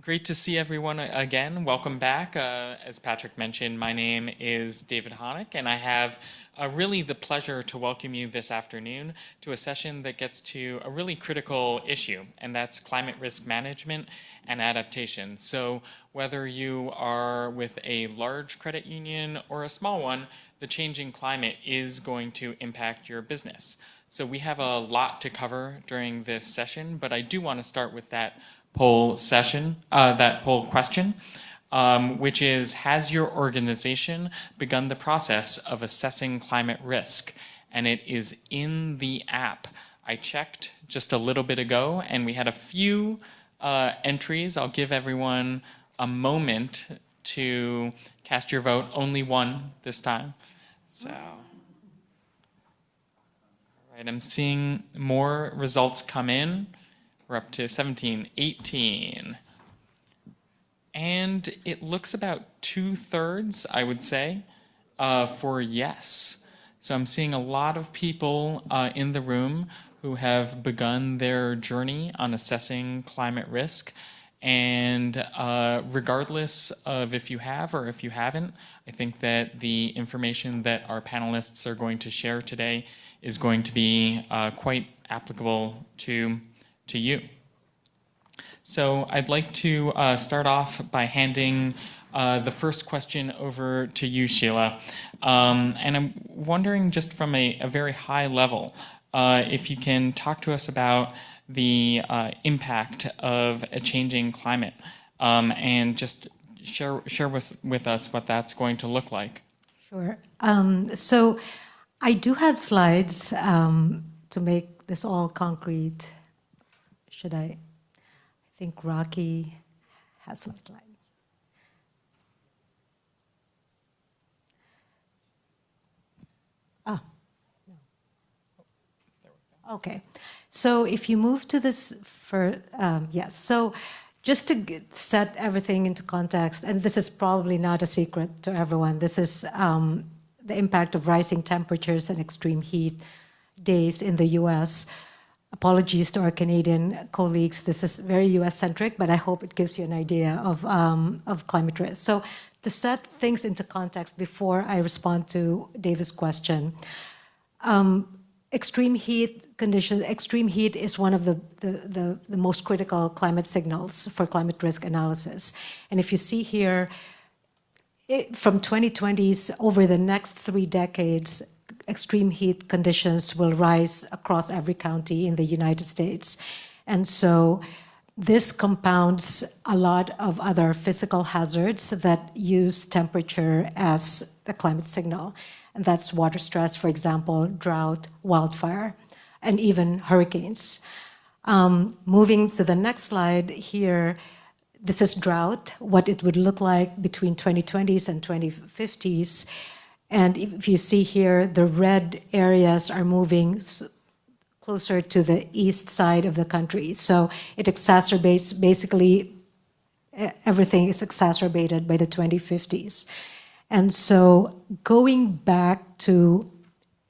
Great to see everyone again. Welcome back. As Patrick mentioned, my name is David Honick, and I have really the pleasure to welcome you this afternoon to a session that gets to a really critical issue, and that's climate risk management and adaptation. So whether you are with a large credit union or a small one, the changing climate is going to impact your business. So we have a lot to cover during this session, but I do want to start with that poll question, which is, has your organization begun the process of assessing climate risk? And it is in the app. I checked just a little bit ago, and we had a few entries. I'll give everyone a moment to cast your vote. Only one this time. So, all right, I'm seeing more results come in. We're up to 17, 18. And it looks about 2/3, I would say, for yes. So I'm seeing a lot of people in the room who have begun their journey on assessing climate risk. And regardless of if you have or if you haven't, I think that the information that our panelists are going to share today is going to be quite applicable to you. So I'd like to start off by handing the first question over to you, Sheila. And I'm wondering, just from a very high level, if you can talk to us about the impact of a changing climate, and just share with us what that's going to look like. Sure. So I do have slides to make this all concrete. Should I think Rocky has my slide. Ah, no. Okay. So if you move to this yes. So just to set everything into context, and this is probably not a secret to everyone, this is the impact of rising temperatures and extreme heat days in the US. Apologies to our Canadian colleagues. This is very US-centric, but I hope it gives you an idea of climate risk. So to set things into context before I respond to David's question, extreme heat conditions, extreme heat is one of the most critical climate signals for climate risk analysis. And if you see here, from 2020s over the next 3 decades, extreme heat conditions will rise across every county in the United States. And so this compounds a lot of other physical hazards that use temperature as the climate signal. And that's water stress, for example, drought, wildfire, and even hurricanes. Moving to the next slide here, this is drought, what it would look like between 2020s and 2050s. And if you see here, the red areas are moving closer to the east side of the country. So it exacerbates, basically, everything is exacerbated by the 2050s. And so going back to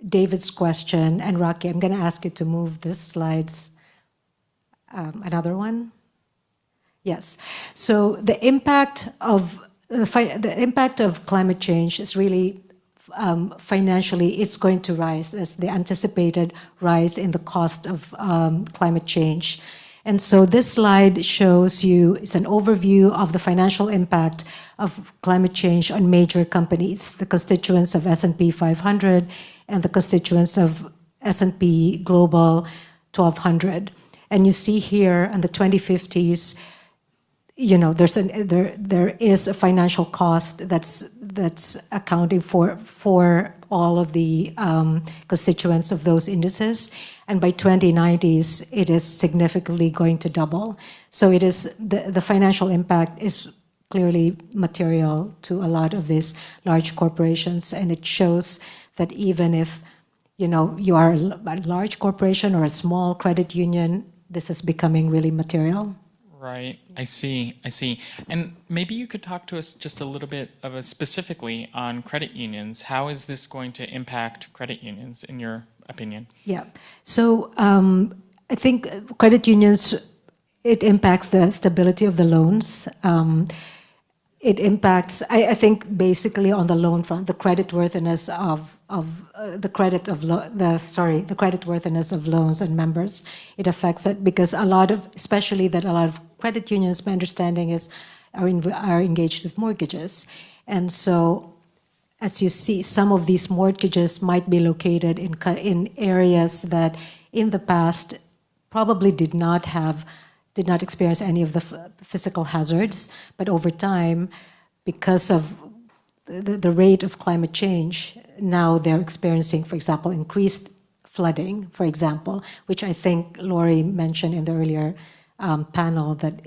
David's question, and Rocky, I'm going to ask you to move this slides. Another one? Yes. So the impact of climate change is really financially, it's going to rise. There's the anticipated rise in the cost of climate change. And so this slide shows you, it's an overview of the financial impact of climate change on major companies, the constituents of S&P 500 and the constituents of S&P Global 1200. And you see here in the 2050s, you know, there is a financial cost that's accounting for all of the constituents of those indices, and by 2090s it is significantly going to double. So it is the financial impact is clearly material to a lot of these large corporations, and it shows that even if you are a large corporation or a small credit union, this is becoming really material. Right, I see. And maybe you could talk to us just a little bit specifically on credit unions. How is this going to impact credit unions, in your opinion? Yeah, so I think credit unions it impacts the stability of the loans. It impacts, I think, basically on the loan front, the creditworthiness the creditworthiness of loans and members. It affects it because especially that a lot of credit unions, my understanding is, are engaged with mortgages, and so, as you see, some of these mortgages might be located in areas that, in the past, probably did not experience any of the physical hazards, but over time, because of the rate of climate change, now they're experiencing, for example, increased flooding, for example, which I think Lori mentioned in the earlier panel, that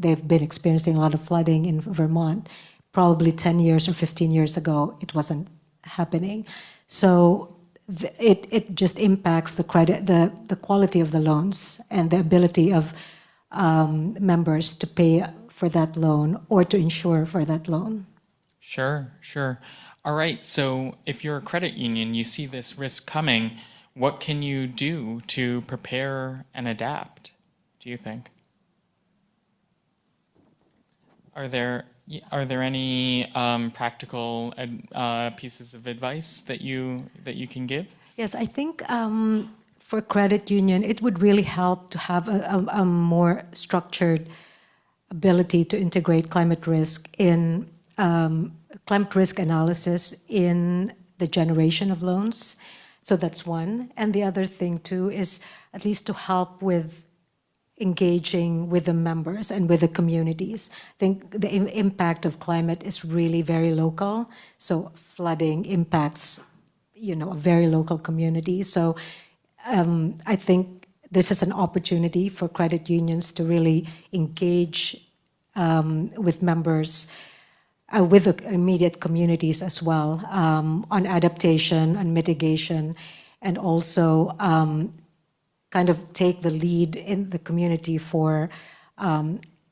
they've been experiencing a lot of flooding in Vermont. Probably 10 years or 15 years ago, it wasn't happening. So it just impacts the quality of the loans and the ability of members to pay for that loan or to insure for that loan. Sure. All right, so if you're a credit union, you see this risk coming, what can you do to prepare and adapt, do you think? Are there any practical pieces of advice that you can give? Yes, I think for credit union, it would really help to have a more structured ability to integrate climate risk analysis in the generation of loans. So that's one. And the other thing too is at least to help with engaging with the members and with the communities. I think the impact of climate is really very local. So flooding impacts, a very local community. So I think this is an opportunity for credit unions to really engage with members, with the immediate communities as well, on adaptation and mitigation, and also kind of take the lead in the community for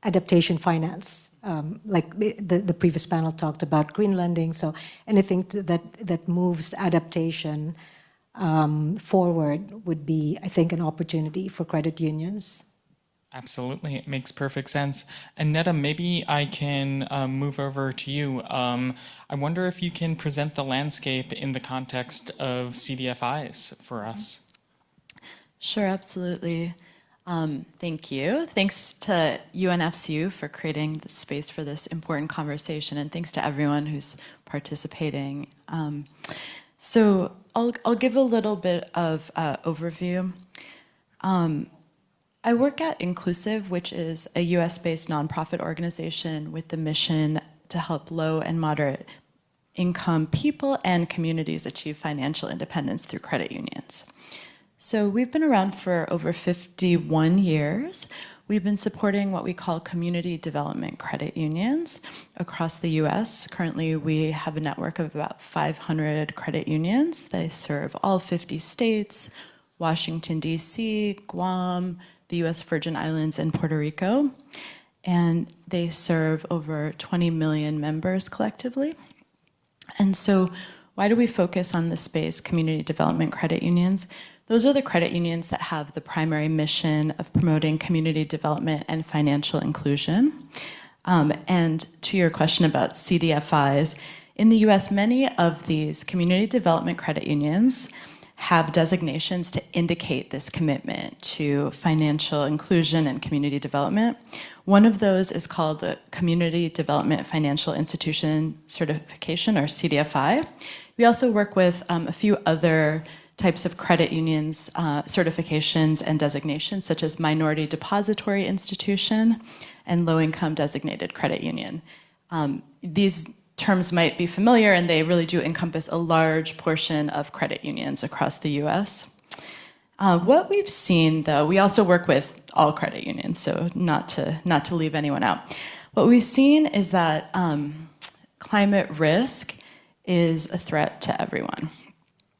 adaptation finance. Like the previous panel talked about green lending, so anything that moves adaptation forward would be, I think, an opportunity for credit unions. Absolutely, it makes perfect sense. And Neda, maybe I can move over to you. I wonder if you can present the landscape in the context of CDFIs for us. Sure, absolutely. Thank you. Thanks to UNFCU for creating the space for this important conversation, and thanks to everyone who's participating. So I'll give a little bit of overview. I work at Inclusiv, which is a US-based nonprofit organization with the mission to help low and moderate income people and communities achieve financial independence through credit unions. So we've been around for over 51 years. We've been supporting what we call community development credit unions across the US. Currently, we have a network of about 500 credit unions. They serve all 50 states, Washington, D.C., Guam, the U.S. Virgin Islands, and Puerto Rico. And they serve over 20 million members collectively. And so why do we focus on this space, community development credit unions? Those are the credit unions that have the primary mission of promoting community development and financial inclusion. And to your question about CDFIs, in the US, many of these community development credit unions have designations to indicate this commitment to financial inclusion and community development. One of those is called the Community Development Financial Institution Certification, or CDFI. We also work with a few other types of credit unions, certifications and designations, such as Minority Depository Institution and Low-Income Designated Credit Union. These terms might be familiar, and they really do encompass a large portion of credit unions across the US. What we've seen, though, we also work with all credit unions, so not to leave anyone out. What we've seen is that climate risk is a threat to everyone.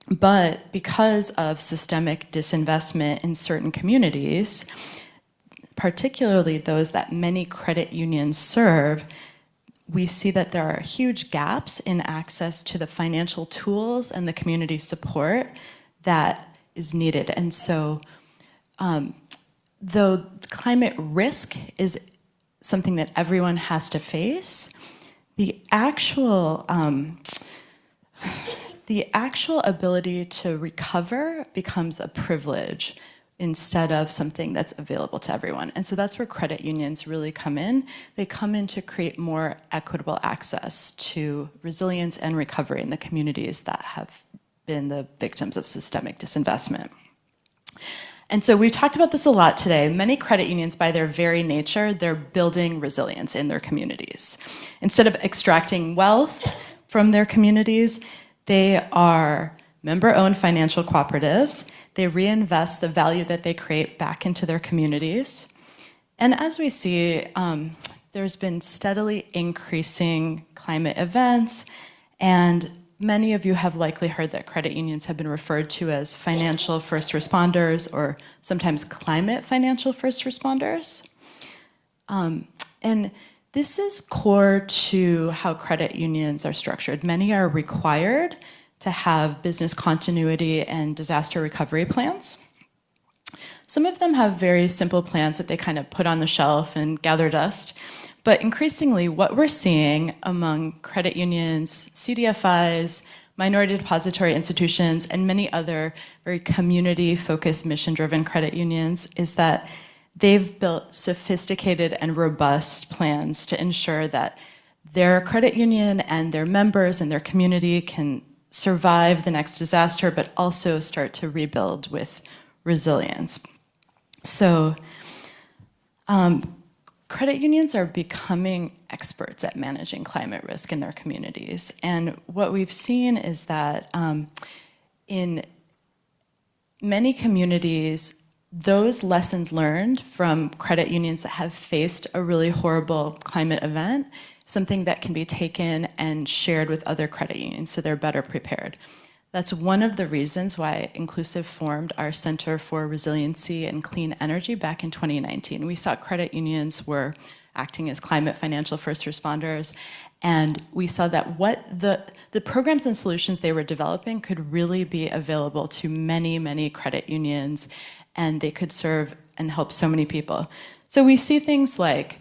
But because of systemic disinvestment in certain communities, particularly those that many credit unions serve, we see that there are huge gaps in access to the financial tools and the community support that is needed. And so though climate risk is something that everyone has to face, the actual ability to recover becomes a privilege instead of something that's available to everyone. And so that's where credit unions really come in. They come in to create more equitable access to resilience and recovery in the communities that have been the victims of systemic disinvestment. And so we've talked about this a lot today. Many credit unions, by their very nature, they're building resilience in their communities. Instead of extracting wealth from their communities, they are member-owned financial cooperatives. They reinvest the value that they create back into their communities. And as we see, there's been steadily increasing climate events, and many of you have likely heard that credit unions have been referred to as financial first responders, or sometimes climate financial first responders. And this is core to how credit unions are structured. Many are required to have business continuity and disaster recovery plans. Some of them have very simple plans that they kind of put on the shelf and gather dust. But increasingly, what we're seeing among credit unions, CDFIs, minority depository institutions, and many other very community-focused, mission-driven credit unions is that they've built sophisticated and robust plans to ensure that their credit union and their members and their community can survive the next disaster, but also start to rebuild with resilience. So credit unions are becoming experts at managing climate risk in their communities. And what we've seen is that in many communities, those lessons learned from credit unions that have faced a really horrible climate event, something that can be taken and shared with other credit unions so they're better prepared. That's one of the reasons why Inclusiv formed our Center for Resiliency and Clean Energy back in 2019. We saw credit unions were acting as climate financial first responders, and we saw that what the programs and solutions they were developing could really be available to many, many credit unions, and they could serve and help so many people. So we see things like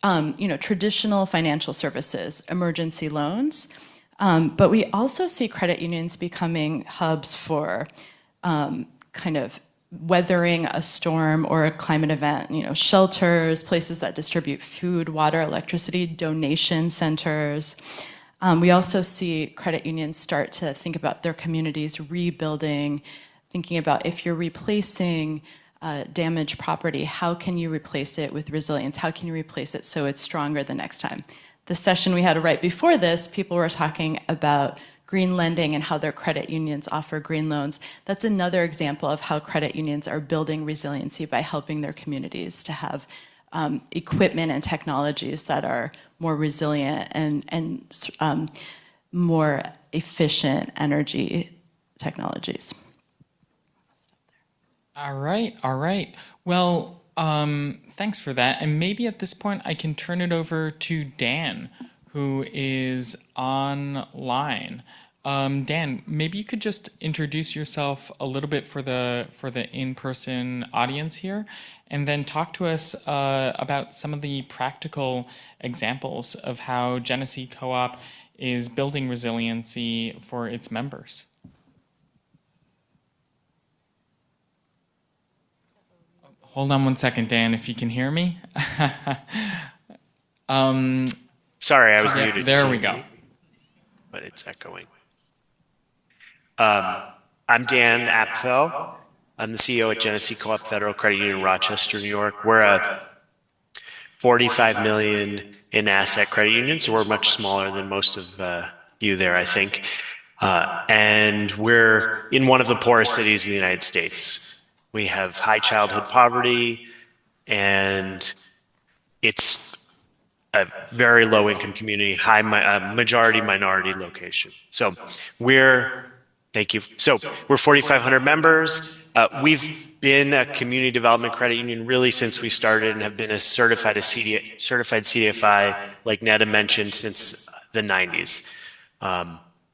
traditional financial services, emergency loans, but we also see credit unions becoming hubs for kind of weathering a storm or a climate event, shelters, places that distribute food, water, electricity, donation centers. We also see credit unions start to think about their communities rebuilding, thinking about if you're replacing damaged property, how can you replace it with resilience? How can you replace it so it's stronger the next time? The session we had right before this, people were talking about green lending and how their credit unions offer green loans. That's another example of how credit unions are building resiliency by helping their communities to have equipment and technologies that are more resilient and more efficient energy technologies. All right. Well, thanks for that. And maybe at this point I can turn it over to Dan, who is online. Dan, maybe you could just introduce yourself a little bit for the in-person audience here, and then talk to us about some of the practical examples of how Genesee Co-op is building resiliency for its members. Hold on one second, Dan, if you can hear me. Sorry, I was muted. There we go. But it's echoing. I'm Dan Apfel. I'm the CEO at Genesee Co-op Federal Credit Union in Rochester, New York. We're a 45 million in asset credit union, so we're much smaller than most of you there, I think. And we're in one of the poorest cities in the United States. We have high childhood poverty, and it's a very low income community, high majority minority location. So thank you. So we're 4,500 members. We've been a community development credit union really since we started, and have been a certified CDFI, like Neda mentioned, since the 90s.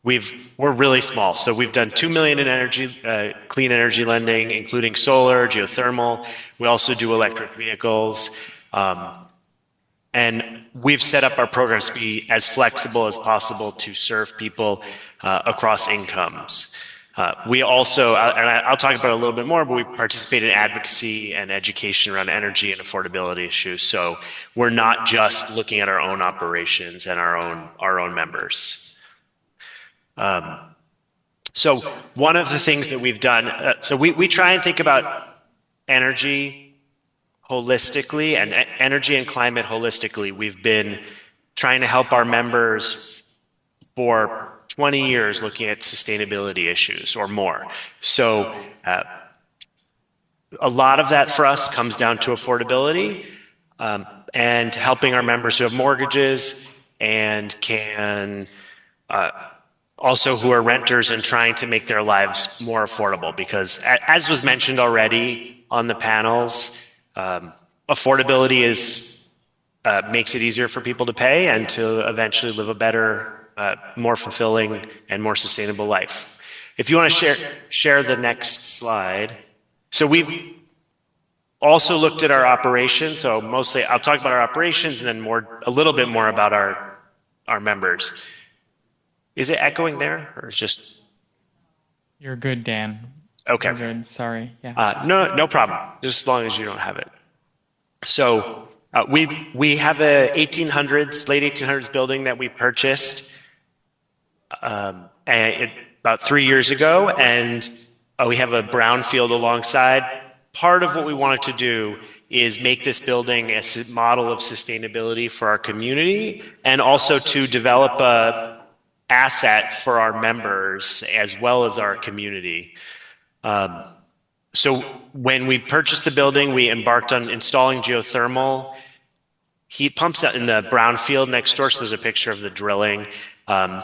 we're really small. So we've done 2 million in energy, clean energy lending, including solar, geothermal. We also do electric vehicles. And we've set up our programs to be as flexible as possible to serve people across incomes. We also, and I'll talk about it a little bit more, but we participate in advocacy and education around energy and affordability issues. So we're not just looking at our own operations and our own members. So one of the things that we've done, so we try and think about energy holistically and energy and climate holistically. We've been trying to help our members for 20 years looking at sustainability issues or more. So a lot of that for us comes down to affordability and helping our members who have mortgages and can also who are renters and trying to make their lives more affordable, because as was mentioned already on the panels, affordability makes it easier for people to pay and to eventually live a better, more fulfilling and more sustainable life. If you want to share the next slide. So we've also looked at our operations. So mostly I'll talk about our operations and then a little bit more about our members. Is it echoing there or is just? You're good, Dan. Okay. You're good. Sorry. Yeah. No problem. Just as long as you don't have it. So we have a late 1800s building that we purchased about 3 years ago, and we have a brownfield alongside. Part of what we wanted to do is make this building a model of sustainability for our community, and also to develop a asset for our members as well as our community. So when we purchased the building, we embarked on installing geothermal heat pumps in the brownfield next door. So there's a picture of the drilling.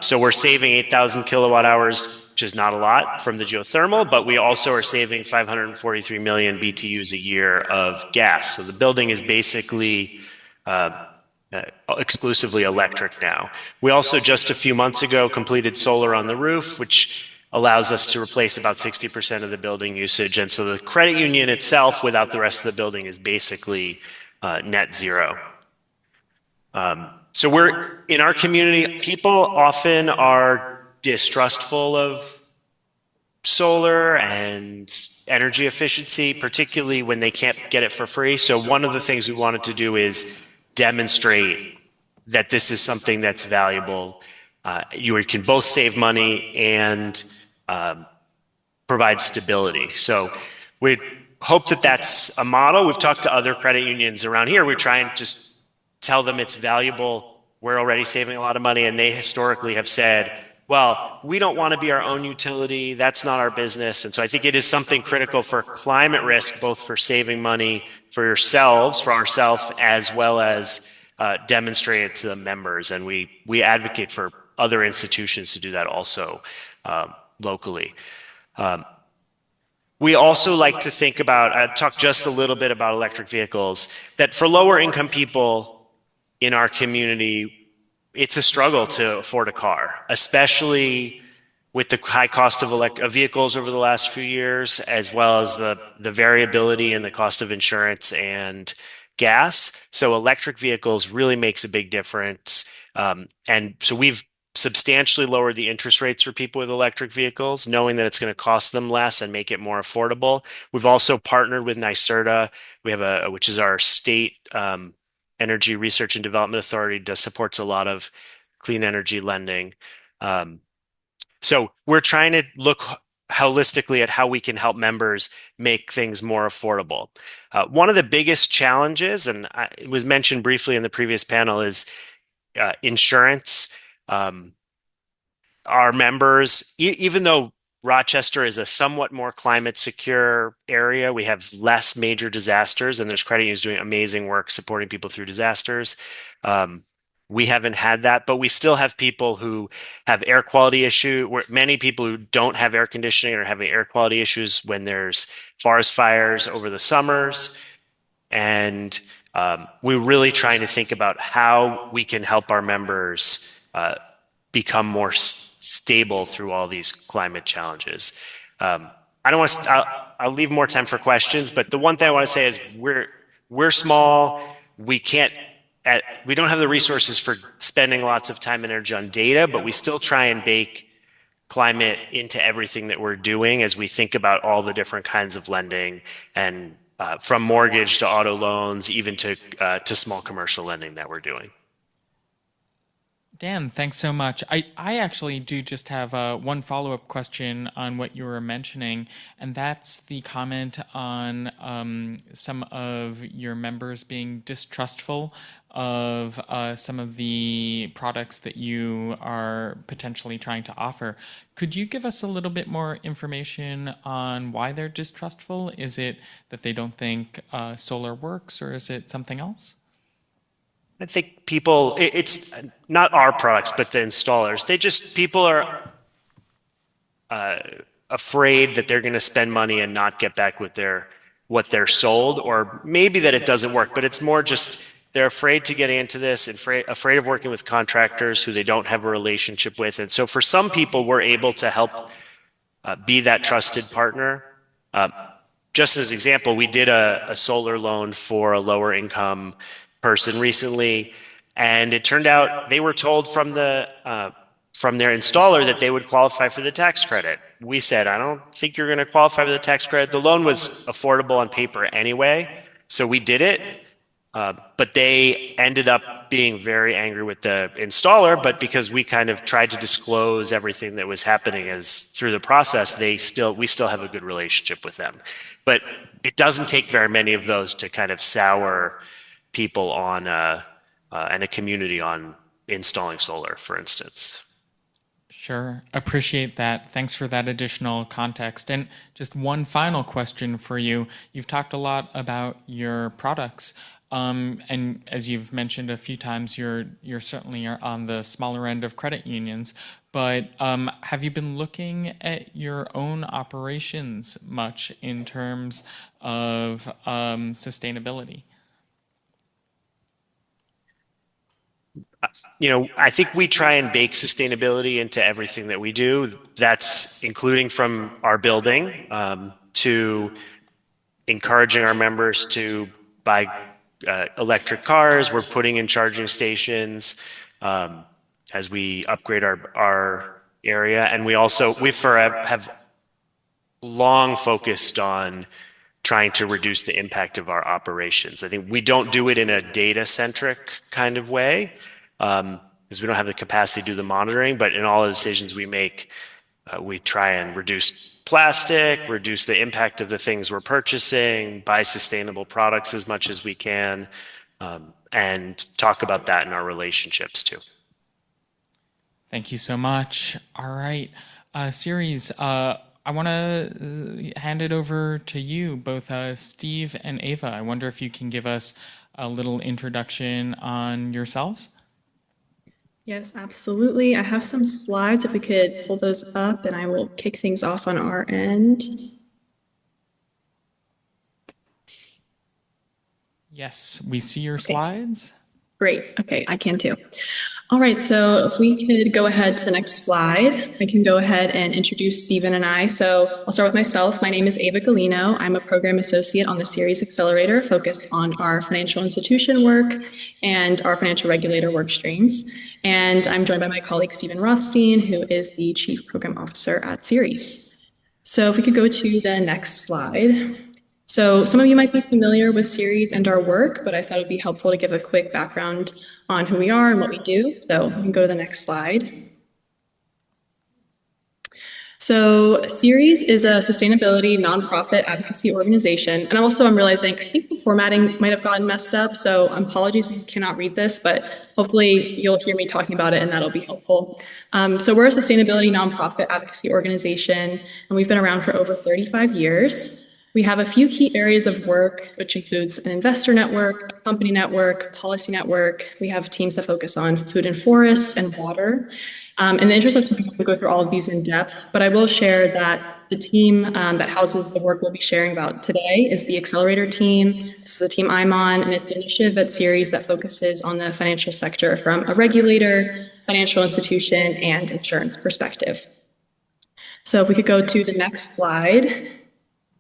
So we're saving 8,000 kilowatt hours, which is not a lot from the geothermal, but we also are saving 543 million BTUs a year of gas. So the building is basically exclusively electric now. We also just a few months ago completed solar on the roof, which allows us to replace about 60% of the building usage. And so the credit union itself, without the rest of the building, is basically net zero. So we're in our community, people often are distrustful of solar and energy efficiency, particularly when they can't get it for free. So one of the things we wanted to do is demonstrate that this is something that's valuable. You can both save money and provide stability. So we hope that that's a model. We've talked to other credit unions around here. We try and just tell them it's valuable. We're already saving a lot of money, and they historically have said, well, we don't want to be our own utility. That's not our business. And so I think it is something critical for climate risk, both for saving money for yourselves, for ourselves, as well as demonstrate it to the members. And we advocate for other institutions to do that also locally. We also like to think about, talk just a little bit about electric vehicles, that for lower income people in our community, it's a struggle to afford a car, especially with the high cost of vehicles over the last few years, as well as the variability in the cost of insurance and gas. So electric vehicles really makes a big difference. And so we've substantially lowered the interest rates for people with electric vehicles, knowing that it's going to cost them less and make it more affordable. We've also partnered with NYSERDA, which is our state energy research and development authority, that supports a lot of clean energy lending. So we're trying to look holistically at how we can help members make things more affordable. One of the biggest challenges, and it was mentioned briefly in the previous panel, is insurance. Our members, even though Rochester is a somewhat more climate secure area, we have less major disasters, and there's credit unions doing amazing work supporting people through disasters. We haven't had that, but we still have people who have air quality issues. Many people who don't have air conditioning are having air quality issues when there's forest fires over the summers. And we're really trying to think about how we can help our members become more stable through all these climate challenges. I don't want to. I'll leave more time for questions, but the one thing I want to say is we're small. We can't. We don't have the resources for spending lots of time and energy on data, but we still try and bake climate into everything that we're doing as we think about all the different kinds of lending, and from mortgage to auto loans, even to small commercial lending that we're doing. Dan, thanks so much. I actually do just have one follow-up question on what you were mentioning, and that's the comment on some of your members being distrustful of some of the products that you are potentially trying to offer. Could you give us a little bit more information on why they're distrustful? Is it that they don't think solar works, or is it something else? I think people, it's not our products, but the installers. People are afraid that they're going to spend money and not get back what they're sold, or maybe that it doesn't work, but it's more just they're afraid to get into this, and afraid of working with contractors who they don't have a relationship with. And so for some people, we're able to help be that trusted partner. Just as an example, we did a solar loan for a lower income person recently, and it turned out they were told from their installer that they would qualify for the tax credit. We said, I don't think you're going to qualify for the tax credit. The loan was affordable on paper anyway, so we did it, but they ended up being very angry with the installer. But because we kind of tried to disclose everything that was happening as through the process, we still have a good relationship with them. But it doesn't take very many of those to kind of sour people on and a community on installing solar, for instance. Sure, appreciate that. Thanks for that additional context. And just one final question for you. You've talked a lot about your products, and as you've mentioned a few times, you're certainly on the smaller end of credit unions. But have you been looking at your own operations much in terms of sustainability? I think we try and bake sustainability into everything that we do. That's including from our building to encouraging our members to buy electric cars. We're putting in charging stations as we upgrade our area. And we have long focused on trying to reduce the impact of our operations. I think we don't do it in a data-centric kind of way, because we don't have the capacity to do the monitoring, but in all the decisions we make, we try and reduce plastic, reduce the impact of the things we're purchasing, buy sustainable products as much as we can, and talk about that in our relationships too. Thank you so much. All right, Ceres, I want to hand it over to you, both Steve and Ava. I wonder if you can give us a little introduction on yourselves. Yes, absolutely. I have some slides if we could pull those up, and I will kick things off on our end. Yes, we see your slides. Great. Okay, I can too. All right, so if we could go ahead to the next slide, I can go ahead and introduce Stephen and I. So I'll start with myself. My name is Ava Gulino. I'm a program associate on the Ceres Accelerator, focused on our financial institution work and our financial regulator work streams. And I'm joined by my colleague, Stephen Rothstein, who is the Chief Program Officer at Ceres. So if we could go to the next slide. So some of you might be familiar with Ceres and our work, but I thought it'd be helpful to give a quick background on who we are and what we do. So we can go to the next slide. So Ceres is a sustainability nonprofit advocacy organization. And I'm realizing, I think the formatting might have gotten messed up. So apologies if you cannot read this, but hopefully you'll hear me talking about it and that'll be helpful. So we're a sustainability nonprofit advocacy organization, and we've been around for over 35 years. We have a few key areas of work, which includes an investor network, a company network, policy network. We have teams that focus on food and forests and water. In the interest of time, we'll go through all of these in depth, but I will share that the team that houses the work we'll be sharing about today is the Accelerator team. This is the team I'm on, and it's an initiative at Ceres that focuses on the financial sector from a regulator, financial institution, and insurance perspective. So if we could go to the next slide.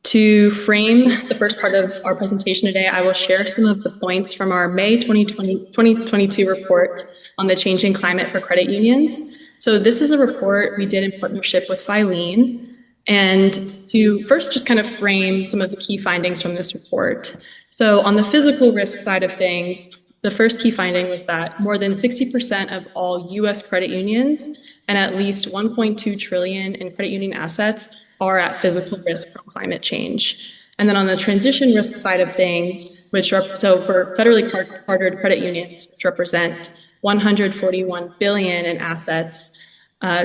To frame the first part of our presentation today, I will share some of the points from our May 2022 report on the changing climate for credit unions. So this is a report we did in partnership with Filene. And to first just kind of frame some of the key findings from this report. So on the physical risk side of things, the first key finding was that more than 60% of all US credit unions and at least 1.2 trillion in credit union assets are at physical risk from climate change. And then on the transition risk side of things, so for federally chartered credit unions, which represent 141 billion in assets,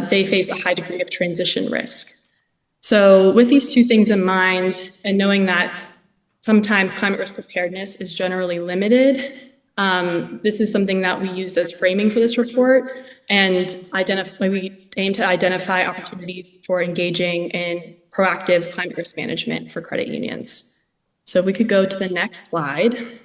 they face a high degree of transition risk. So with these two things in mind, and knowing that sometimes climate risk preparedness is generally limited, this is something that we use as framing for this report, and we aim to identify opportunities for engaging in proactive climate risk management for credit unions. So if we could go to the next slide.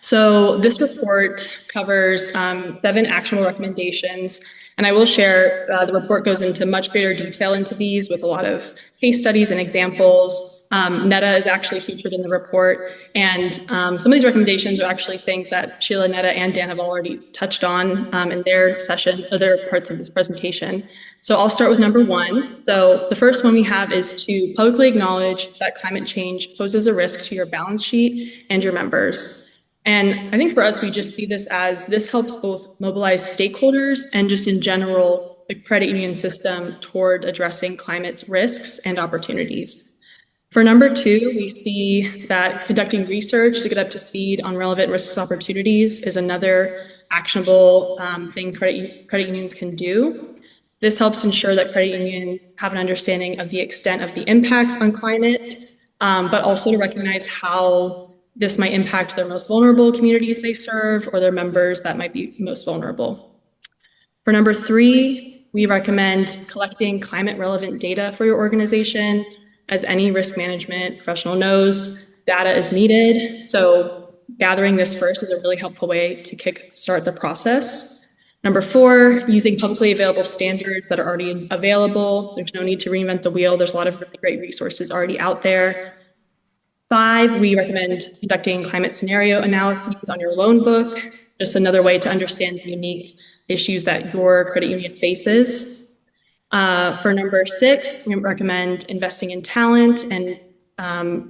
So this report covers 7 actionable recommendations, and I will share the report goes into much greater detail into these with a lot of case studies and examples. Neda is actually featured in the report, and some of these recommendations are actually things that Sheila, Neda, and Dan have already touched on in their session, other parts of this presentation. So I'll start with number 1. So the first one we have is to publicly acknowledge that climate change poses a risk to your balance sheet and your members. And I think for us, we just see this as this helps both mobilize stakeholders and just in general, the credit union system toward addressing climate risks and opportunities. For number 2, we see that conducting research to get up to speed on relevant risks and opportunities is another actionable thing credit unions can do. This helps ensure that credit unions have an understanding of the extent of the impacts on climate, but also to recognize how this might impact their most vulnerable communities they serve or their members that might be most vulnerable. For number 3, we recommend collecting climate relevant data for your organization. As any risk management professional knows, data is needed. So gathering this first is a really helpful way to kickstart the process. Number 4, using publicly available standards that are already available. There's no need to reinvent the wheel. There's a lot of really great resources already out there. 5, we recommend conducting climate scenario analyses on your loan book, just another way to understand the unique issues that your credit union faces. For number 6, we recommend investing in talent and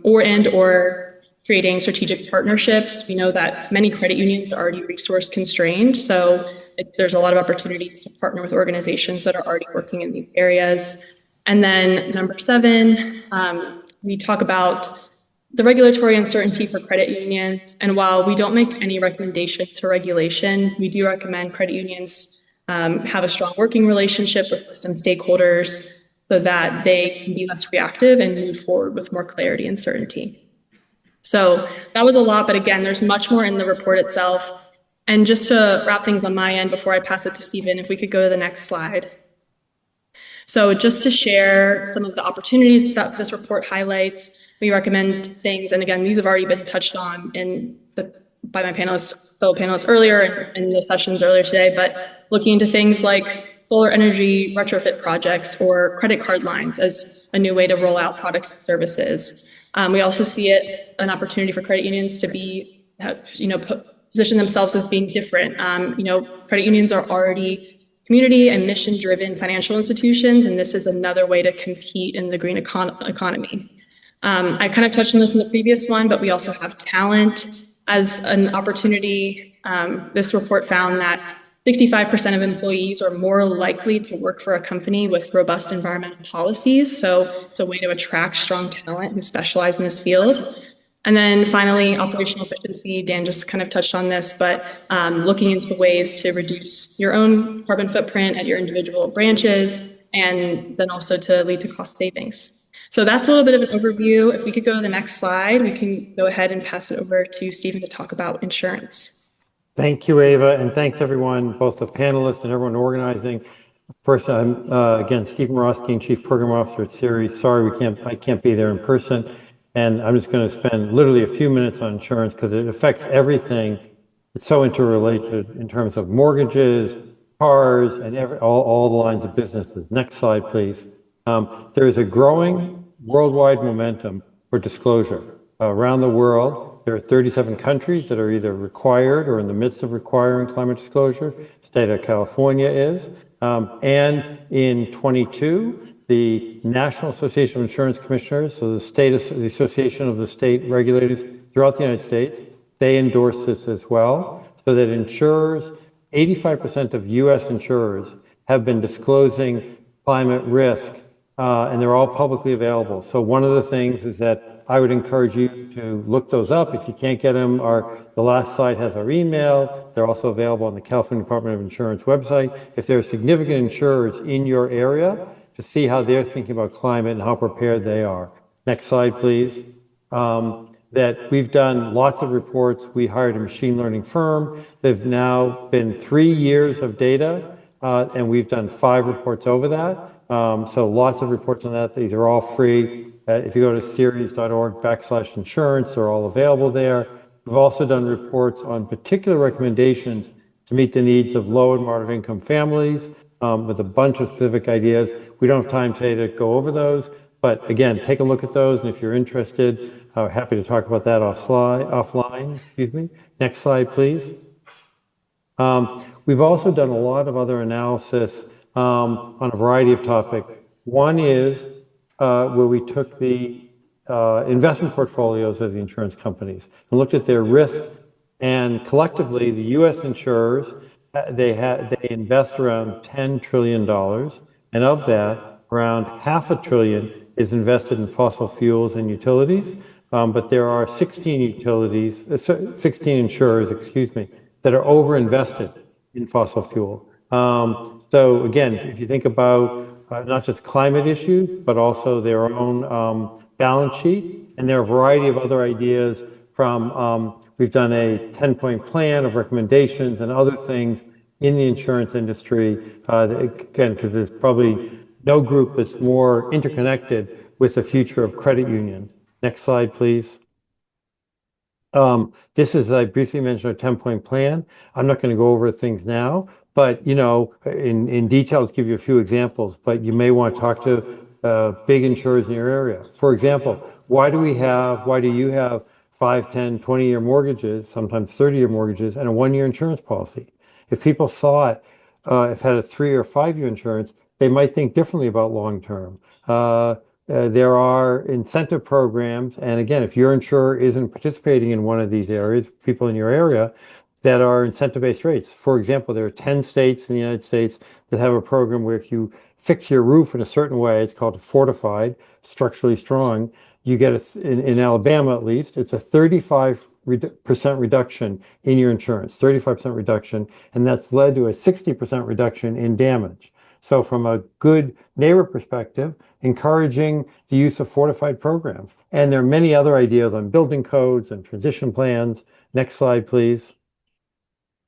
or creating strategic partnerships. We know that many credit unions are already resource constrained, so there's a lot of opportunities to partner with organizations that are already working in these areas. And then number 7, we talk about the regulatory uncertainty for credit unions. And while we don't make any recommendations for regulation, we do recommend credit unions have a strong working relationship with system stakeholders so that they can be less reactive and move forward with more clarity and certainty. So that was a lot, but again, there's much more in the report itself. And just to wrap things on my end before I pass it to Stephen, if we could go to the next slide. So just to share some of the opportunities that this report highlights, we recommend things, and again, these have already been touched on by my fellow panelists earlier in the sessions earlier today, but looking into things like solar energy retrofit projects or credit card lines as a new way to roll out products and services. We also see it an opportunity for credit unions to be, position themselves as being different. Credit unions are already community and mission-driven financial institutions, and this is another way to compete in the green economy. I kind of touched on this in the previous one, but we also have talent as an opportunity. This report found that 65% of employees are more likely to work for a company with robust environmental policies, so it's a way to attract strong talent who specialize in this field. And then finally, operational efficiency. Dan just kind of touched on this, but looking into ways to reduce your own carbon footprint at your individual branches, and then also to lead to cost savings. So that's a little bit of an overview. If we could go to the next slide, we can go ahead and pass it over to Stephen to talk about insurance. Thank you, Ava, and thanks everyone, both the panelists and everyone organizing. First, I'm again Stephen Rothstein, Chief Program Officer at Ceres. Sorry, I can't be there in person. And I'm just going to spend literally a few minutes on insurance because it affects everything. It's so interrelated in terms of mortgages, cars, and all the lines of businesses. Next slide, please. There is a growing worldwide momentum for disclosure. Around the world, there are 37 countries that are either required or in the midst of requiring climate disclosure. State of California is. And in 22, the National Association of Insurance Commissioners, so the Association of the State Regulators throughout the United States, they endorse this as well, so that insurers, 85% of US insurers have been disclosing climate risk, and they're all publicly available. So one of the things is that I would encourage you to look those up. If you can't get them, the last site has our email. They're also available on the California Department of Insurance website. If there are significant insurers in your area, to see how they're thinking about climate and how prepared they are. Next slide, please. That we've done lots of reports. We hired a machine learning firm. There've now been 3 years of data, and we've done 5 reports over that. So lots of reports on that. These are all free. If you go to ceres.org/insurance, they're all available there. We've also done reports on particular recommendations to meet the needs of low and moderate income families, with a bunch of specific ideas. We don't have time today to go over those, but again, take a look at those, and if you're interested, happy to talk about that offline. Excuse me. Next slide, please. We've also done a lot of other analysis on a variety of topics. One is where we took the investment portfolios of the insurance companies and looked at their risks, and collectively, the U.S. insurers, they invest around $10 trillion, and of that, around $500 billion is invested in fossil fuels and utilities. But there are 16 insurers, that are over-invested in fossil fuel. So again, if you think about not just climate issues, but also their own balance sheet, and there are a variety of other ideas from, we've done a 10-point plan of recommendations and other things in the insurance industry, again, because there's probably no group that's more interconnected with the future of credit union. Next slide, please. This is, I briefly mentioned, a 10-point plan. I'm not going to go over things now, but in detail, let's give you a few examples, but you may want to talk to big insurers in your area. For example, why do you have 5, 10, 20-year mortgages, sometimes 30-year mortgages, and a 1-year insurance policy? If people thought, if had a 3 or 5-year insurance, they might think differently about long-term. There are incentive programs, and again, if your insurer isn't participating in one of these areas, people in your area, that are incentive-based rates. For example, there are 10 states in the United States that have a program where if you fix your roof in a certain way, it's called fortified, structurally strong, you get, in Alabama at least, it's a 35% reduction in your insurance, 35% reduction, and that's led to a 60% reduction in damage. So from a good neighbor perspective, encouraging the use of fortified programs. And there are many other ideas on building codes and transition plans. Next slide, please.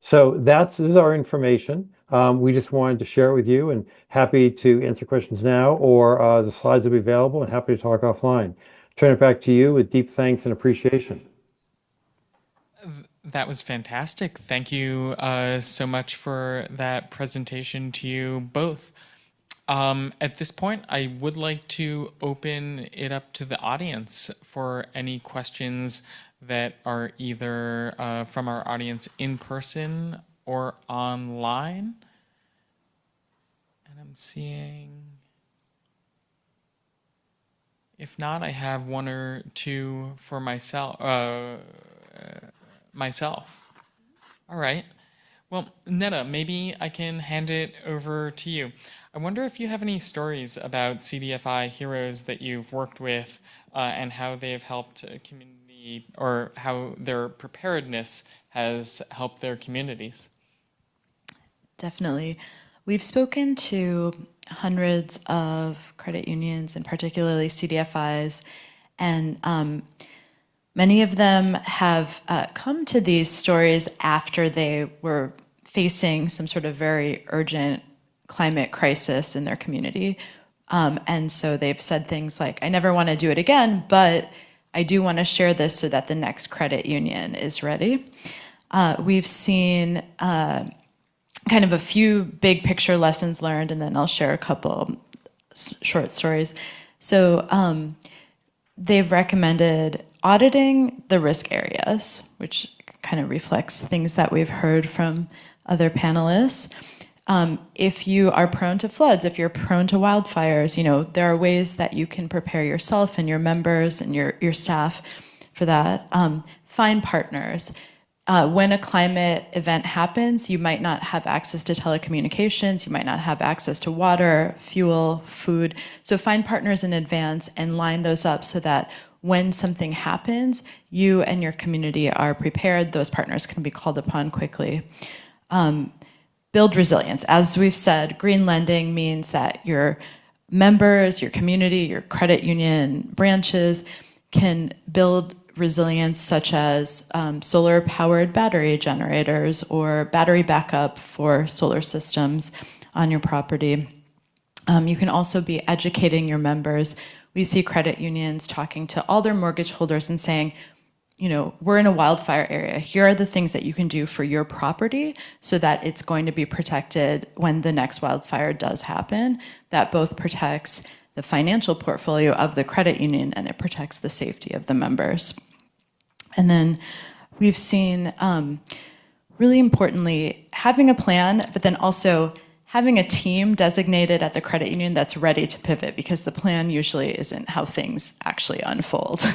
So this is our information. We just wanted to share it with you, and happy to answer questions now, or the slides will be available, and happy to talk offline. Turn it back to you with deep thanks and appreciation. That was fantastic. Thank you so much for that presentation to you both. At this point, I would like to open it up to the audience for any questions that are either from our audience in person or online. And I'm seeing, if not, I have one or two for myself. All right. Well, Neda, maybe I can hand it over to you. I wonder if you have any stories about CDFI heroes that you've worked with and how they've helped a community, or how their preparedness has helped their communities. Definitely. We've spoken to hundreds of credit unions, and particularly CDFIs, and many of them have come to these stories after they were facing some sort of very urgent climate crisis in their community. And so they've said things like, I never want to do it again, but I do want to share this so that the next credit union is ready. We've seen kind of a few big picture lessons learned, and then I'll share a couple short stories. So they've recommended auditing the risk areas, which kind of reflects things that we've heard from other panelists. If you are prone to floods, if you're prone to wildfires, there are ways that you can prepare yourself and your members and your staff for that. Find partners. When a climate event happens, you might not have access to telecommunications, you might not have access to water, fuel, food. So find partners in advance and line those up so that when something happens, you and your community are prepared. Those partners can be called upon quickly. Build resilience. As we've said, green lending means that your members, your community, your credit union branches can build resilience, such as solar-powered battery generators or battery backup for solar systems on your property. You can also be educating your members. We see credit unions talking to all their mortgage holders and saying, we're in a wildfire area. Here are the things that you can do for your property so that it's going to be protected when the next wildfire does happen. That both protects the financial portfolio of the credit union and it protects the safety of the members. And then we've seen, really importantly, having a plan, but then also having a team designated at the credit union that's ready to pivot, because the plan usually isn't how things actually unfold.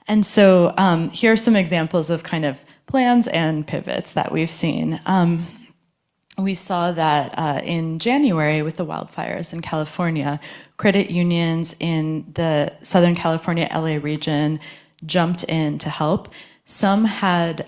And so here are some examples of kind of plans and pivots that we've seen. We saw that in January with the wildfires in California, credit unions in the Southern California, LA region jumped in to help. Some had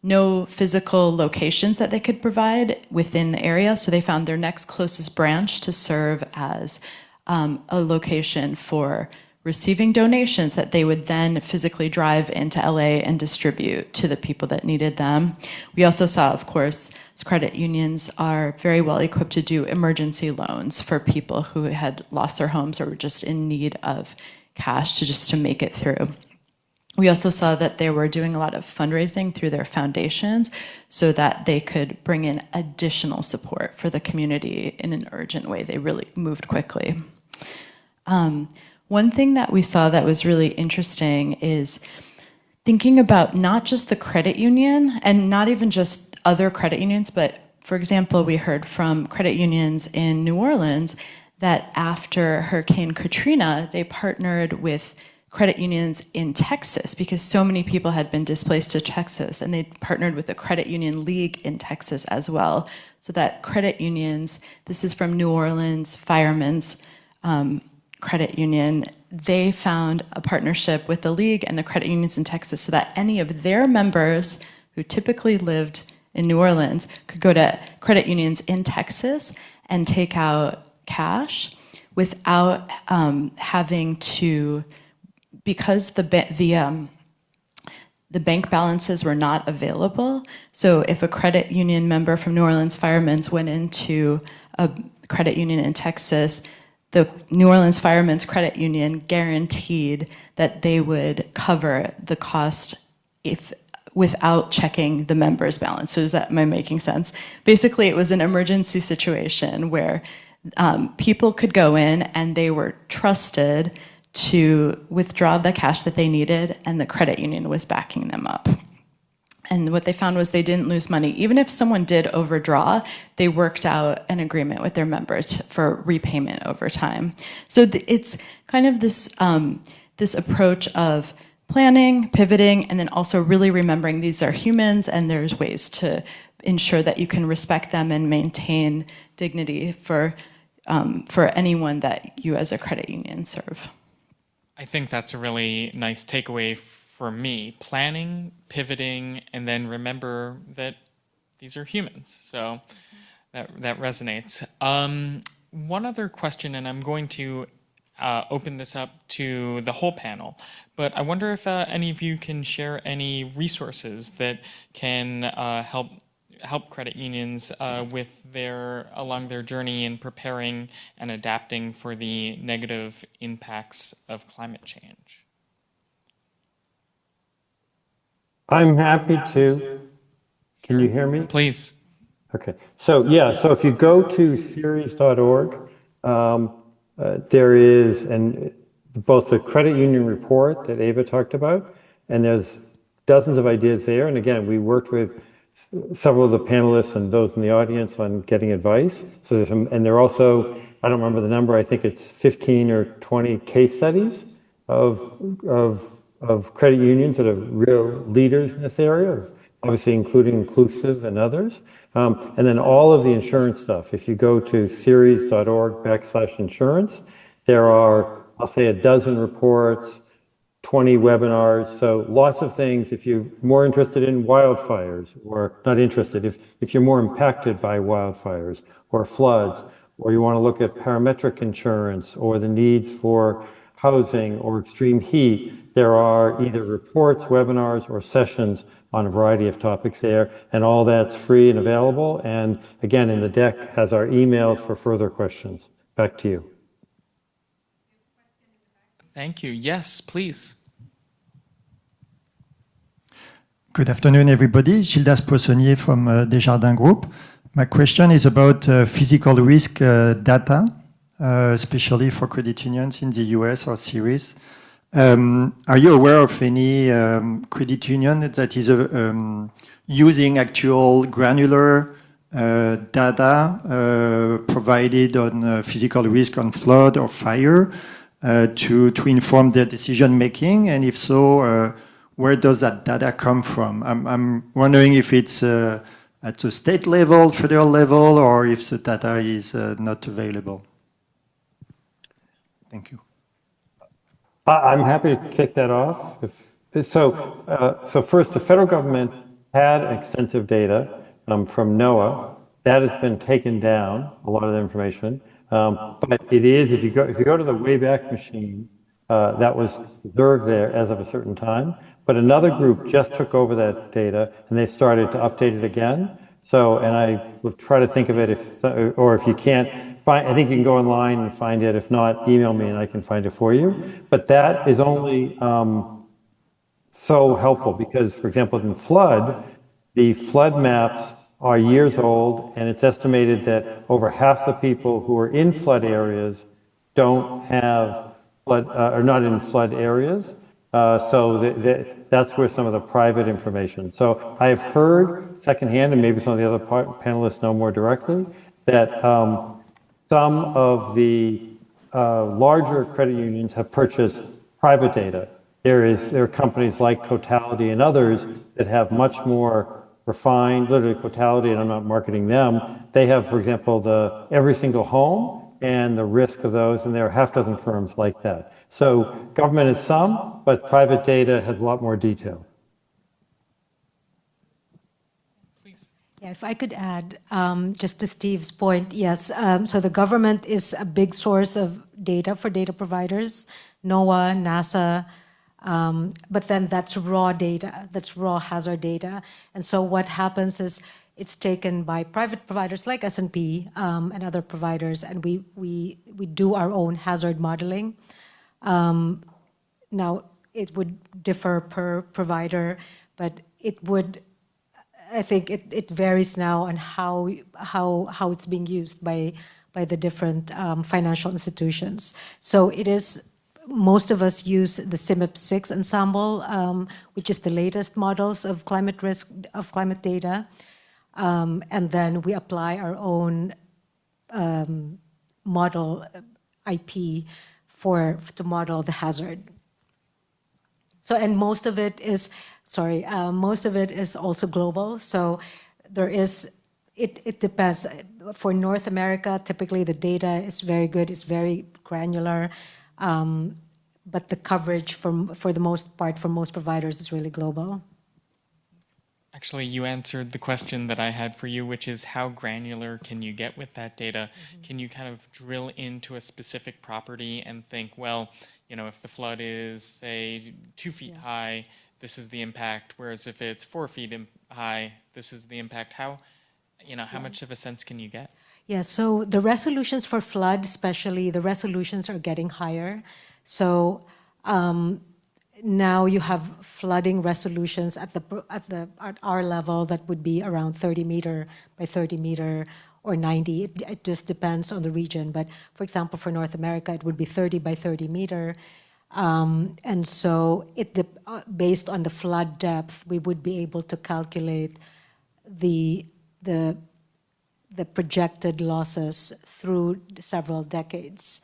no physical locations that they could provide within the area, so they found their next closest branch to serve as a location for receiving donations that they would then physically drive into LA and distribute to the people that needed them. We also saw, of course, credit unions are very well equipped to do emergency loans for people who had lost their homes or were just in need of cash to make it through. We also saw that they were doing a lot of fundraising through their foundations so that they could bring in additional support for the community in an urgent way. They really moved quickly. One thing that we saw that was really interesting is thinking about not just the credit union and not even just other credit unions, but for example, we heard from credit unions in New Orleans that after Hurricane Katrina, they partnered with credit unions in Texas because so many people had been displaced to Texas, and they partnered with the Credit Union League in Texas as well, so that credit unions, this is from New Orleans Firemen's Credit Union, they found a partnership with the League and the credit unions in Texas so that any of their members who typically lived in New Orleans could go to credit unions in Texas and take out cash without having to, because the bank balances were not available. So if a credit union member from New Orleans Firemen's went into a credit union in Texas, the New Orleans Firemen's Credit Union guaranteed that they would cover the cost without checking the members' balances. Am I making sense? Basically, it was an emergency situation where people could go in and they were trusted to withdraw the cash that they needed, and the credit union was backing them up. And what they found was they didn't lose money. Even if someone did overdraw, they worked out an agreement with their members for repayment over time. So it's kind of this, this approach of planning, pivoting, and then also really remembering these are humans and there's ways to ensure that you can respect them and maintain dignity for anyone that you as a credit union serve. I think that's a really nice takeaway for me. Planning, pivoting, and then remember that these are humans. So that resonates. One other question, and I'm going to open this up to the whole panel, but I wonder if any of you can share any resources that can help credit unions with along their journey in preparing and adapting for the negative impacts of climate change. I'm happy to. Can you hear me? Please. Okay. So yeah, so if you go to Ceres.org, there is both the credit union report that Ava talked about, and there's dozens of ideas there. And again, we worked with several of the panelists and those in the audience on getting advice. So there's some, and there are also, I don't remember the number, I think it's 15 or 20 case studies of credit unions that are real leaders in this area, obviously including Inclusiv and others. And then all of the insurance stuff. If you go to ceres.org/insurance, there are, I'll say, a dozen reports, 20 webinars, so lots of things. If you're more interested in wildfires, or not interested, if you're more impacted by wildfires or floods, or you want to look at parametric insurance or the needs for housing or extreme heat, there are either reports, webinars, or sessions on a variety of topics there, and all that's free and available. And again, in the deck has our emails for further questions. Back to you. Thank you. Yes, please. Good afternoon, everybody. Gildas Poissonnier from Desjardins Group. My question is about physical risk data, especially for credit unions in the US or Ceres. Are you aware of any credit union that is using actual granular data provided on physical risk on flood or fire to inform their decision making? And if so, where does that data come from? I'm wondering if it's at the state level, federal level, or if the data is not available. Thank you. I'm happy to kick that off. So first, the federal government had extensive data from NOAA. That has been taken down, a lot of the information. But it is, if you go to the Wayback Machine, that was reserved there as of a certain time. But another group just took over that data and they started to update it again. So, and I will try to think of it or if you can't find, I think you can go online and find it. If not, email me and I can find it for you. But that is only so helpful because, for example, in flood, the flood maps are years old, and it's estimated that over half the people who are in flood areas don't have flood, are not in flood areas. So that's where some of the private information. So I have heard secondhand, and maybe some of the other panelists know more directly, that some of the larger credit unions have purchased private data. There are companies like Cotality and others that have much more refined, literally Cotality, and I'm not marketing them. They have, for example, every single home and the risk of those, and there are half dozen firms like that. So government is some, but private data has a lot more detail. Please. Yeah, if I could add, just to Steve's point, yes. So the government is a big source of data for data providers, NOAA, NASA, but then that's raw data, that's raw hazard data. And so what happens is it's taken by private providers like S&P and other providers, and we do our own hazard modeling. Now, it would differ per provider, but it would, I think it varies now on how it's being used by the different financial institutions. So it is, most of us use the CMIP6 ensemble, which is the latest models of climate risk, of climate data. And then we apply our own model IP to model the hazard. So, and most of it is also global. So there is, it depends. For North America, typically the data is very good, it's very granular, but the coverage for the most part for most providers is really global. Actually, you answered the question that I had for you, which is how granular can you get with that data? Mm-hmm. Can you kind of drill into a specific property and think, well, you know, if the flood is, say, 2 feet high, this is the impact, whereas if it's 4 feet high, this is the impact. How much of a sense can you get? Yeah, so the resolutions for flood, especially, the resolutions are getting higher. So now you have flooding resolutions at our level that would be around 30 meter by 30 meter or 90. It just depends on the region. But for example, for North America, it would be 30 by 30 meter. And so based on the flood depth, we would be able to calculate the projected losses through several decades.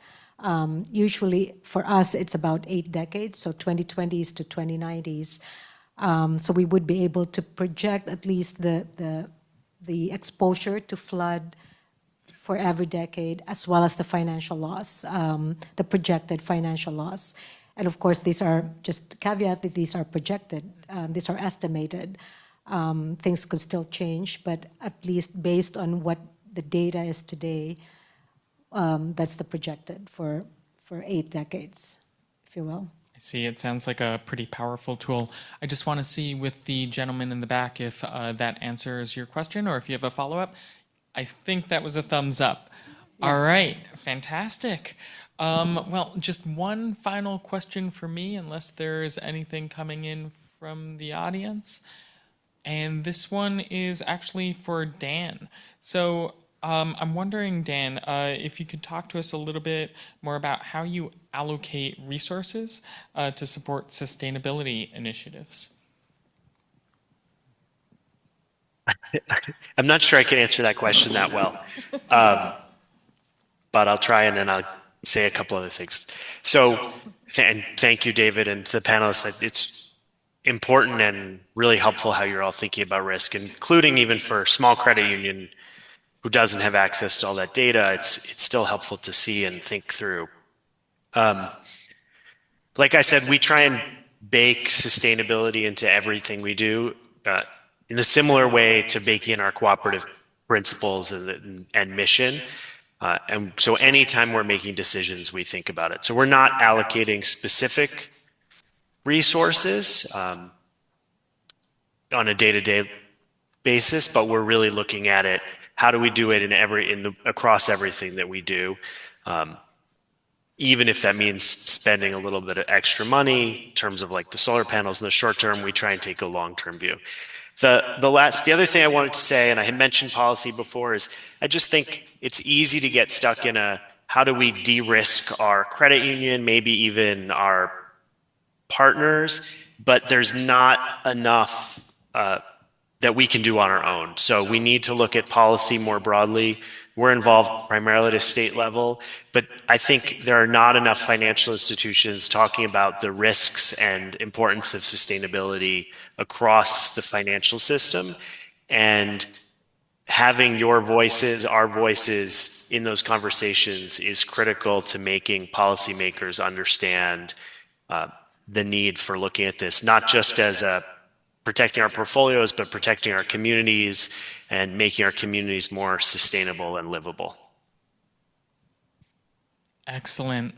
Usually for us, it's about 8 decades, so 2020s to 2090s. So we would be able to project at least the exposure to flood for every decade, as well as the financial loss, the projected financial loss. And of course, these are just caveat that these are projected, these are estimated. Things could still change, but at least based on what the data is today, that's the projected for 8 decades, if you will. I see. It sounds like a pretty powerful tool. I just want to see with the gentleman in the back if that answers your question or if you have a follow-up. I think that was a thumbs up. Yes. All right. Fantastic. Well, just one final question for me, unless there's anything coming in from the audience. And this one is actually for Dan. So I'm wondering, Dan, if you could talk to us a little bit more about how you allocate resources to support sustainability initiatives. I'm not sure I can answer that question that well, but I'll try and then I'll say a couple other things. So, and thank you, David, and to the panelists. It's important and really helpful how you're all thinking about risk, including even for small credit union who doesn't have access to all that data. It's still helpful to see and think through. Like I said, we try and bake sustainability into everything we do. In a similar way to baking in our cooperative principles and mission. And so anytime we're making decisions, we think about it. So we're not allocating specific resources on a day-to-day basis, but we're really looking at it. How do we do it across everything that we do? Even if that means spending a little bit of extra money in terms of like the solar panels in the short term, we try and take a long-term view. The other thing I wanted to say, and I had mentioned policy before, is I just think it's easy to get stuck in how do we de-risk our credit union, maybe even our partners, but there's not enough that we can do on our own. So we need to look at policy more broadly. We're involved primarily at a state level, but I think there are not enough financial institutions talking about the risks and importance of sustainability across the financial system. And having your voices, our voices in those conversations is critical to making policymakers understand the need for looking at this, not just as protecting our portfolios, but protecting our communities and making our communities more sustainable and livable. Excellent.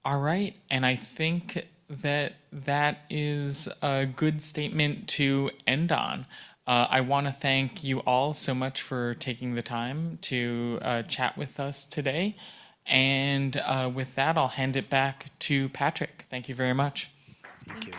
All right. And I think that is a good statement to end on. I want to thank you all so much for taking the time to chat with us today. And with that, I'll hand it back to Patrick. Thank you very much. Thank you.